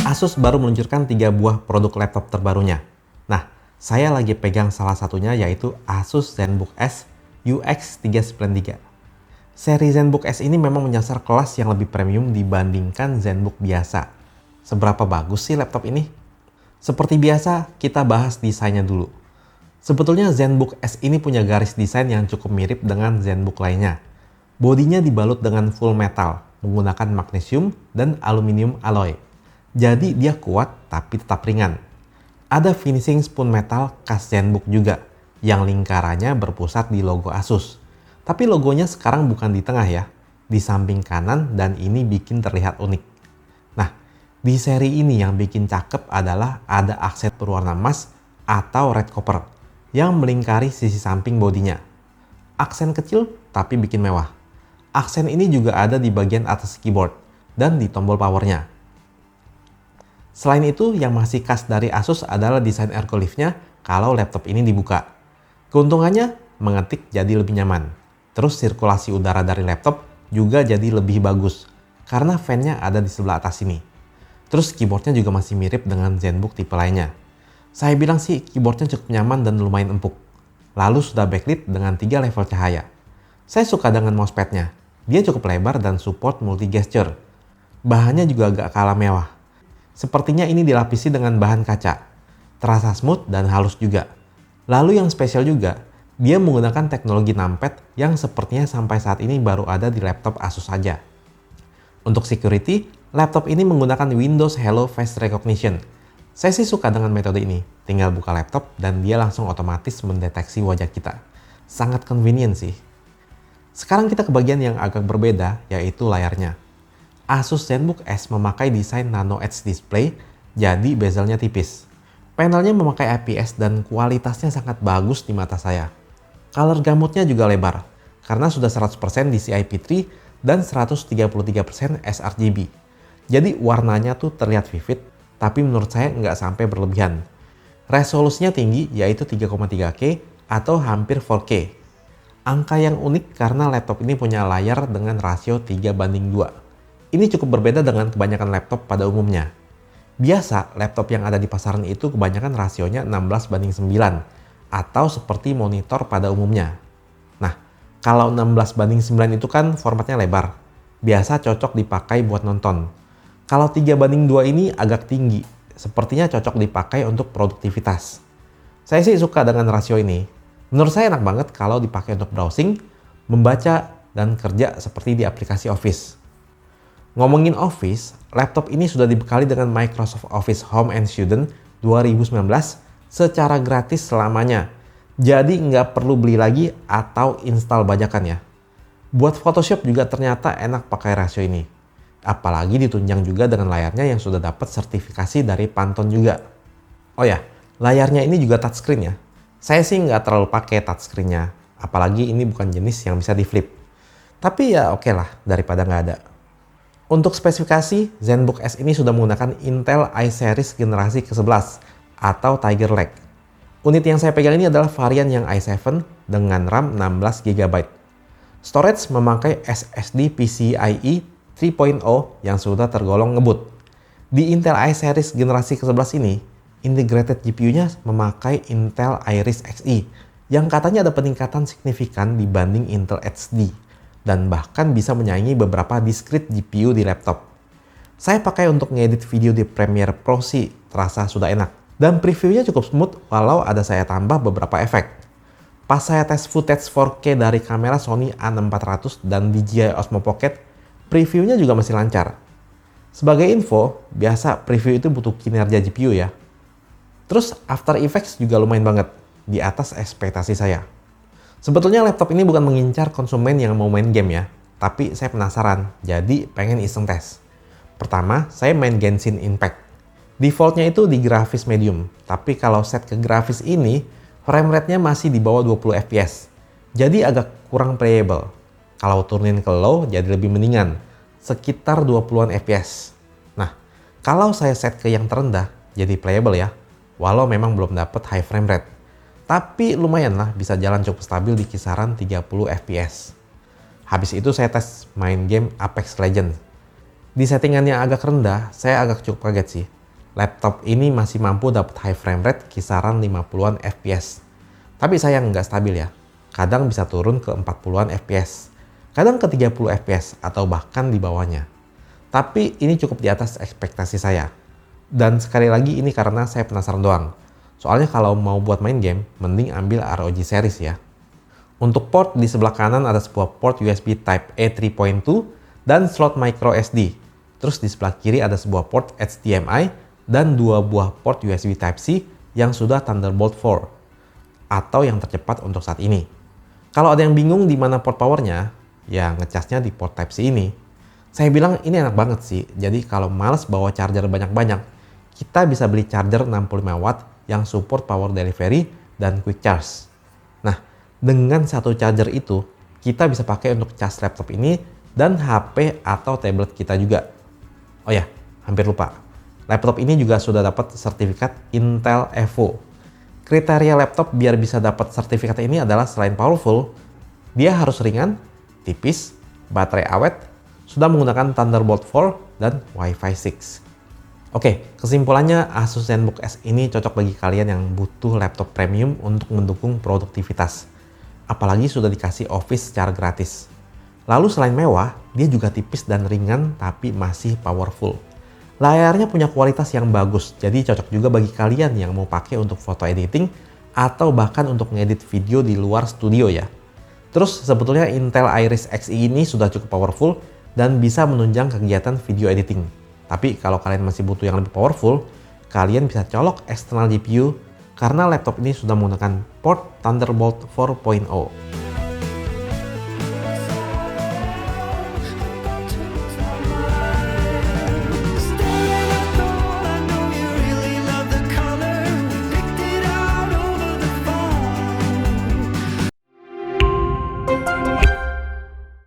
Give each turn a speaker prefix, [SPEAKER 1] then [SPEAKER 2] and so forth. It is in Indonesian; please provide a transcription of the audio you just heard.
[SPEAKER 1] Asus baru meluncurkan 3 buah produk laptop terbarunya. Nah, saya lagi pegang salah satunya yaitu Asus ZenBook S UX 393. Seri ZenBook S ini memang menyasar kelas yang lebih premium dibandingkan ZenBook biasa. Seberapa bagus sih laptop ini? Seperti biasa, kita bahas desainnya dulu. Sebetulnya ZenBook S ini punya garis desain yang cukup mirip dengan ZenBook lainnya. Bodinya dibalut dengan full metal, menggunakan magnesium dan aluminium alloy. Jadi dia kuat tapi tetap ringan. Ada finishing spoon metal khas ZenBook juga, yang lingkarannya berpusat di logo Asus. Tapi logonya sekarang bukan di tengah ya, di samping kanan, dan ini bikin terlihat unik. Nah, di seri ini yang bikin cakep adalah ada aksen berwarna emas atau red copper yang melingkari sisi samping bodinya. Aksen kecil tapi bikin mewah. Aksen ini juga ada di bagian atas keyboard dan di tombol powernya. Selain itu, yang masih khas dari Asus adalah desain ergoliftnya kalau laptop ini dibuka. Keuntungannya, mengetik jadi lebih nyaman. Terus sirkulasi udara dari laptop juga jadi lebih bagus, karena fan-nya ada di sebelah atas sini. Terus keyboardnya juga masih mirip dengan ZenBook tipe lainnya. Saya bilang sih keyboardnya cukup nyaman dan lumayan empuk. Lalu sudah backlit dengan 3 level cahaya. Saya suka dengan mousepadnya. Dia cukup lebar dan support multi gesture. Bahannya juga agak kalah mewah. Sepertinya ini dilapisi dengan bahan kaca. Terasa smooth dan halus juga. Lalu yang spesial juga, dia menggunakan teknologi numpad yang sepertinya sampai saat ini baru ada di laptop Asus saja. Untuk security, laptop ini menggunakan Windows Hello Face Recognition. Saya sih suka dengan metode ini. Tinggal buka laptop dan dia langsung otomatis mendeteksi wajah kita. Sangat convenient sih. Sekarang kita ke bagian yang agak berbeda, yaitu layarnya. Asus ZenBook S memakai desain Nano Edge display, jadi bezelnya tipis. Panelnya memakai IPS dan kualitasnya sangat bagus di mata saya. Color gamutnya juga lebar, karena sudah 100% DCI-P3 dan 133% sRGB. Jadi warnanya tuh terlihat vivid, tapi menurut saya nggak sampai berlebihan. Resolusinya tinggi, yaitu 3,3K atau hampir 4K. Angka yang unik karena laptop ini punya layar dengan rasio 3:2. Ini cukup berbeda dengan kebanyakan laptop pada umumnya. Biasa, laptop yang ada di pasaran itu kebanyakan rasionya 16:9, atau seperti monitor pada umumnya. Nah, kalau 16:9 itu kan formatnya lebar. Biasa cocok dipakai buat nonton. Kalau 3:2 ini agak tinggi, sepertinya cocok dipakai untuk produktivitas. Saya sih suka dengan rasio ini. Menurut saya enak banget kalau dipakai untuk browsing, membaca, dan kerja seperti di aplikasi Office. Ngomongin Office, laptop ini sudah dibekali dengan Microsoft Office Home and Student 2019 secara gratis selamanya. Jadi nggak perlu beli lagi atau install bajakan ya. Buat Photoshop juga ternyata enak pakai rasio ini. Apalagi ditunjang juga dengan layarnya yang sudah dapat sertifikasi dari Pantone juga. Oh ya, layarnya ini juga touchscreen ya. Saya sih nggak terlalu pakai touchscreen-nya. Apalagi ini bukan jenis yang bisa di flip. Tapi ya oke lah, daripada nggak ada. Untuk spesifikasi, ZenBook S ini sudah menggunakan Intel iSeries generasi ke-11 atau Tiger Lake. Unit yang saya pegang ini adalah varian yang i7 dengan RAM 16GB. Storage memakai SSD PCIe 3.0 yang sudah tergolong ngebut. Di Intel iSeries generasi ke-11 ini, integrated GPU-nya memakai Intel Iris Xe yang katanya ada peningkatan signifikan dibanding Intel HD. Dan bahkan bisa menyaingi beberapa discrete GPU di laptop. Saya pakai untuk ngedit video di Premiere Pro sih, terasa sudah enak. Dan previewnya cukup smooth walau ada saya tambah beberapa efek. Pas saya tes footage 4K dari kamera Sony A6400 dan DJI Osmo Pocket, previewnya juga masih lancar. Sebagai info, biasa preview itu butuh kinerja GPU ya. Terus After Effects juga lumayan banget, di atas ekspektasi saya. Sebetulnya laptop ini bukan mengincar konsumen yang mau main game ya, tapi saya penasaran, jadi pengen iseng tes. Pertama, saya main Genshin Impact. Defaultnya itu di grafis medium, tapi kalau set ke grafis ini, frame rate-nya masih di bawah 20 fps. Jadi agak kurang playable. Kalau turunin ke low, jadi lebih mendingan, sekitar 20-an fps. Nah, kalau saya set ke yang terendah, jadi playable ya, walau memang belum dapat high frame rate. Tapi lumayan lah, bisa jalan cukup stabil di kisaran 30 fps. Habis itu saya tes main game Apex Legends. Di settingan yang agak rendah, saya agak cukup kaget sih. laptop ini masih mampu dapat high frame rate kisaran 50-an fps. Tapi sayang nggak stabil ya. Kadang bisa turun ke 40-an fps, kadang ke 30 fps atau bahkan di bawahnya. Tapi ini cukup di atas ekspektasi saya. Dan sekali lagi ini karena saya penasaran doang. Soalnya kalau mau buat main game, mending ambil ROG series ya. Untuk port, di sebelah kanan ada sebuah port USB Type A 3.2 dan slot micro SD. Terus di sebelah kiri ada sebuah port HDMI dan 2 buah port USB Type-C yang sudah Thunderbolt 4 atau yang tercepat untuk saat ini. Kalau ada yang bingung di mana port powernya, ya ngecasnya di port Type-C ini. Saya bilang ini enak banget sih, jadi kalau males bawa charger banyak-banyak, kita bisa beli charger 65 watt yang support power delivery dan quick charge. Nah, dengan satu charger itu, kita bisa pakai untuk cas laptop ini dan HP atau tablet kita juga. Oh ya, hampir lupa. Laptop ini juga sudah dapat sertifikat Intel Evo. Kriteria laptop biar bisa dapat sertifikat ini adalah selain powerful, dia harus ringan, tipis, baterai awet, sudah menggunakan Thunderbolt 4 dan Wi-Fi 6. Oke, kesimpulannya Asus ZenBook S ini cocok bagi kalian yang butuh laptop premium untuk mendukung produktivitas. Apalagi sudah dikasih Office secara gratis. Lalu selain mewah, dia juga tipis dan ringan tapi masih powerful. Layarnya punya kualitas yang bagus, jadi cocok juga bagi kalian yang mau pakai untuk foto editing atau bahkan untuk ngedit video di luar studio ya. Terus sebetulnya Intel Iris Xe ini sudah cukup powerful dan bisa menunjang kegiatan video editing. Tapi kalau kalian masih butuh yang lebih powerful, kalian bisa colok eksternal GPU karena laptop ini sudah menggunakan port Thunderbolt 4.0.